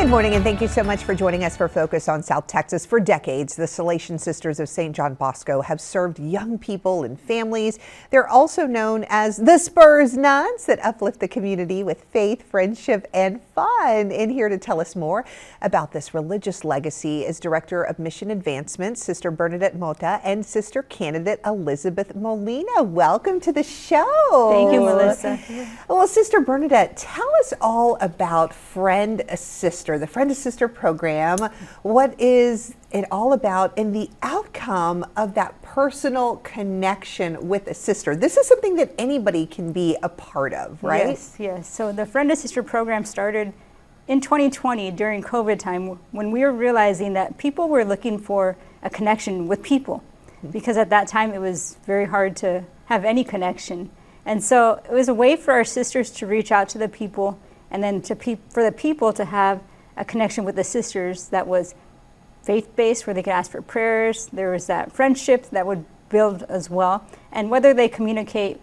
Good morning, and thank you so much for joining us for Focus on South Texas. For decades, the Salesian Sisters of St. John Bosco have served young people and families. They're also known as the Spurs Nuns that uplift the community with faith, friendship, and fun. And here to tell us more about this religious legacy is Director of Mission Advancement, Sister Bernadette Mota and Sister Candidate Elizabeth Molina. Welcome to the show. Thank you, Melissa. Well, Sister Bernadette, tell us all about Friend a Sister, the Friend a Sister program. What is it all about and the outcome of that personal connection with a sister? This is something that anybody can be a part of, right? Yes. So the Friend a Sister program started in 2020 during COVID time when we were realizing that people were looking for a connection with people, because at that time it was very hard to have any connection. And so it was a way for our sisters to reach out to the people, and then for the people to have a connection with the sisters that was faith-based, where they could ask for prayers. There was that friendship that would build as well. And whether they communicate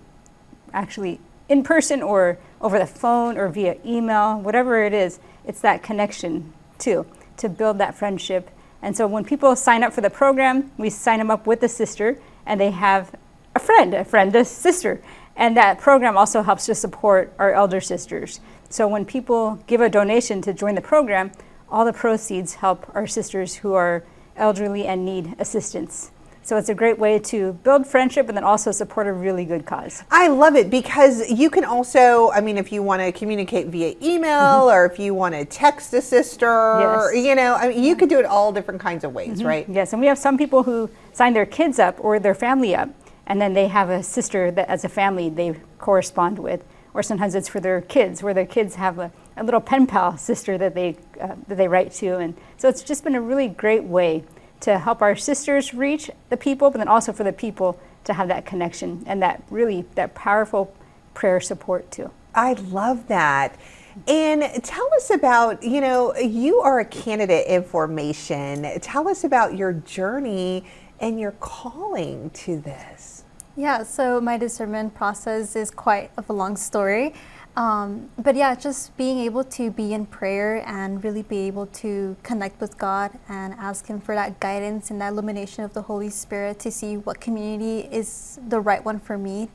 actually in person or over the phone or via email, whatever it is, it's that connection too, to build that friendship. And so when people sign up for the program, we sign them up with a sister, and they have a friend, a sister. And that program also helps to support our elder sisters. So when people give a donation to join the program, all the proceeds help our sisters who are elderly and need assistance. So it's a great way to build friendship and then also support a really good cause. I love it, because you can also, if you want to communicate via email or if you want to text a sister, you could do it all different kinds of ways, right? Yes, and we have some people who sign their kids up or their family up, and then they have a sister that as a family they correspond with. Or sometimes it's for their kids, where their kids have a little pen pal sister that they write to. And so it's just been a really great way to help our sisters reach the people, but then also for the people to have that connection and that powerful prayer support too. I love that. And tell us about, you are a candidate in formation. Tell us about your journey and your calling to this. Yeah, so my discernment process is quite of a long story. But yeah, just being able to be in prayer and really be able to connect with God and ask Him for that guidance and that illumination of the Holy Spirit to see what community is the right one for me.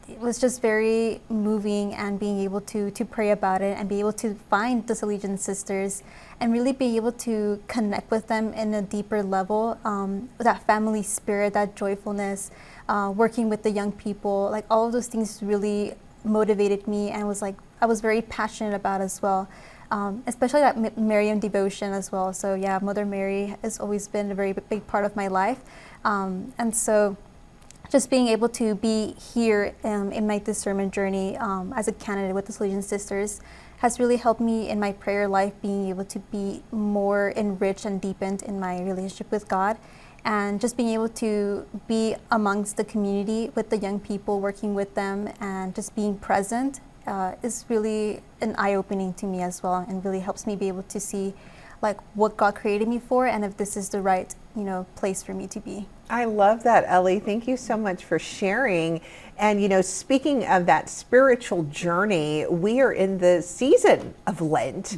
It was just very moving, and being able to pray about it and be able to find the Salesian Sisters and really be able to connect with them in a deeper level, that family spirit, that joyfulness, working with the young people, like all of those things really motivated me, and I was very passionate about as well, especially that Marian devotion as well. So yeah, Mother Mary has always been a very big part of my life, and so just being able to be here in my discernment journey as a candidate with the Salesian Sisters has really helped me in my prayer life, being able to be more enriched and deepened in my relationship with God, and just being able to be amongst the community with the young people, working with them, and just being present is really an eye-opening to me as well, and really helps me be able to see what God created me for, and if this is the right place for me to be. I love that, Ellie. Thank you so much for sharing. And speaking of that spiritual journey, we are in the season of Lent.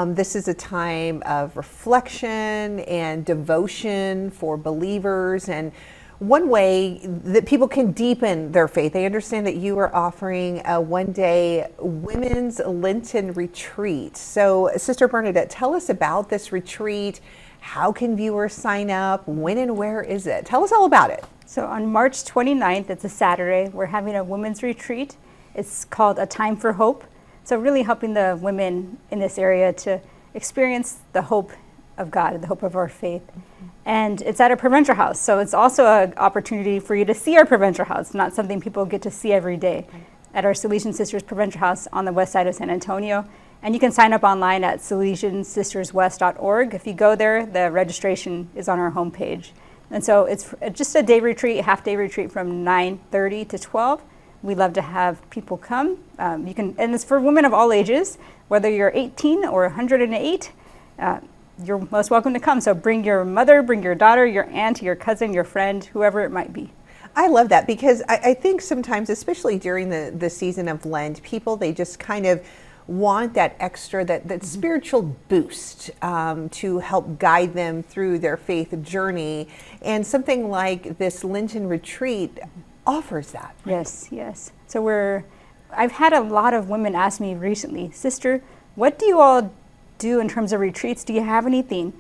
This is a time of reflection and devotion for believers, and one way that people can deepen their faith. I understand that you are offering a one-day women's Lenten retreat. So, Sister Bernadette, tell us about this retreat. How can viewers sign up? When and where is it? Tell us all about it. So on March 29th, it's a Saturday, we're having a women's retreat. It's called A Time for Hope. So really helping the women in this area to experience the hope of God, the hope of our faith. And it's at a provincial house. So it's also an opportunity for you to see our provincial house, not something people get to see every day, at our Salesian Sisters Provincial House on the west side of San Antonio. And you can sign up online at salesiansisterswest.org. If you go there, the registration is on our homepage. And so it's just a day retreat, a half-day retreat from 9:30 to 12. We love to have people come. And it's for women of all ages, whether you're 18 or 108. You're most welcome to come. So bring your mother, bring your daughter, your aunt, your cousin, your friend, whoever it might be. I love that, because I think sometimes, especially during the season of Lent, people, they just kind of want that extra, that spiritual boost to help guide them through their faith journey. And something like this Lenten retreat offers that. Yes, yes. So I've had a lot of women ask me recently, Sister, what do you all do in terms of retreats? Do you have anything?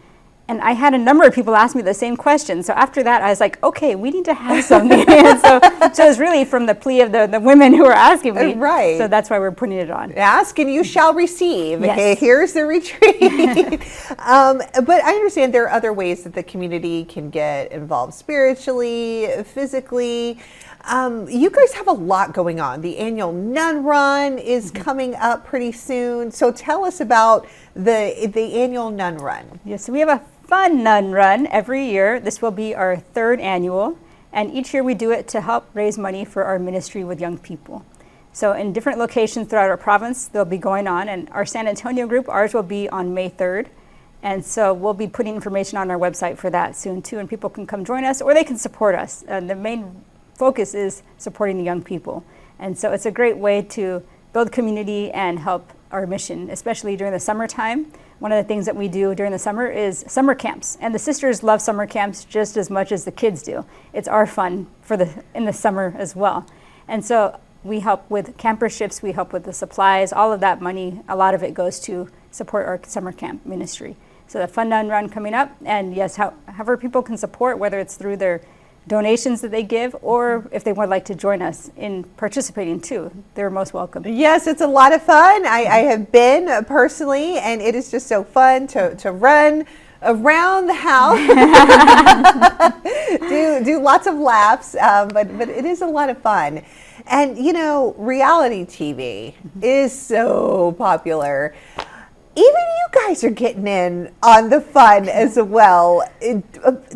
And I had a number of people ask me the same question. So after that, I was like, okay, we need to have something. And so it's really from the plea of the women who are asking me. Right. So that's why we're putting it on. Ask and you shall receive. Yes. Okay, here's the retreat. But I understand there are other ways that the community can get involved spiritually, physically. You guys have a lot going on. The annual Nun Run is coming up pretty soon. So tell us about the annual Nun Run. Yes, so we have a fun Nun Run every year. This will be our third annual. And each year we do it to help raise money for our ministry with young people. So in different locations throughout our province, they'll be going on. And our San Antonio group, ours will be on May 3rd. And so we'll be putting information on our website for that soon too. And people can come join us or they can support us. The main focus is supporting the young people. And so it's a great way to build community and help our mission, especially during the summertime. One of the things that we do during the summer is summer camps. And the sisters love summer camps just as much as the kids do. It's our fun in the summer as well. And so we help with camperships, we help with the supplies, all of that money, a lot of it goes to support our summer camp ministry. So the Fun Nun Run coming up, and yes, however people can support, whether it's through their donations that they give, or if they would like to join us in participating too, they're most welcome. Yes, it's a lot of fun. I have been personally, and it is just so fun to run around the house, do lots of laps, but it is a lot of fun. And you know, reality TV is so popular. Even you guys are getting in on the fun as well.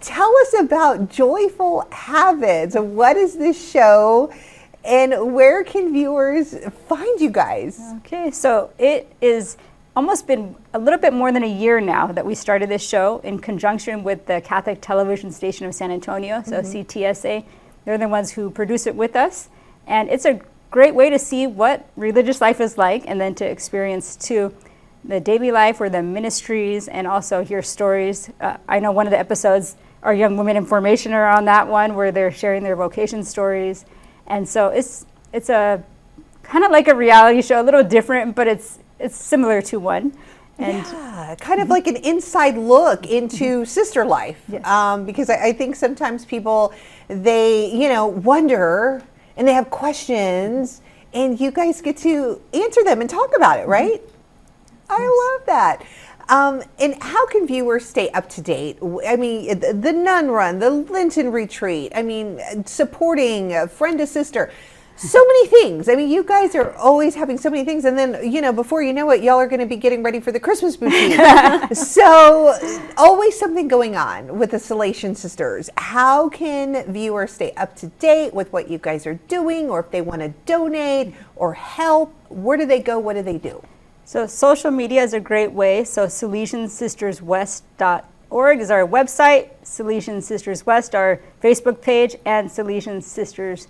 Tell us about Joyful Habits. What is this show and where can viewers find you guys? Okay, so it is almost been a little bit more than a year now that we started this show in conjunction with the Catholic television station of San Antonio, so CTSA. They're the ones who produce it with us. And it's a great way to see what religious life is like and then to experience too the daily life or the ministries and also hear stories. I know one of the episodes, our young women in formation are on that one where they're sharing their vocation stories. And so it's a kind of like a reality show, a little different, but it's similar to one. And yeah, kind of like an inside look into sister life. Yes. Because I think sometimes people, they, wonder and they have questions and you guys get to answer them and talk about it, right? I love that. And how can viewers stay up to date? I mean, the Nun Run, the Lenten Retreat, I mean, supporting a friend, a sister, so many things. I mean, you guys are always having so many things. And then, before you know it, y'all are going to be getting ready for the Christmas boutique. So always something going on with the Salesian Sisters. How can viewers stay up to date with what you guys are doing, or if they want to donate or help, where do they go? What do they do? so social media is a great way. So SalesianSistersWest.org is our website, Salesian Sisters West, our Facebook page, and Salesian Sisters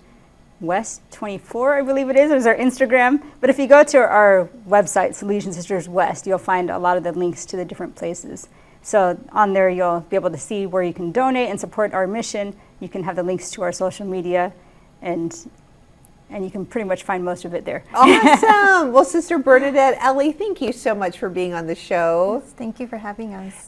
West 24, I believe it is our Instagram. But if you go to our website, Salesian Sisters West, you'll find a lot of the links to the different places. So on there, you'll be able to see where you can donate and support our mission. You can have the links to our social media, and you can pretty much find most of it there. Awesome. Well, Sister Bernadette, Ellie, thank you so much for being on the show. Thank you for having us.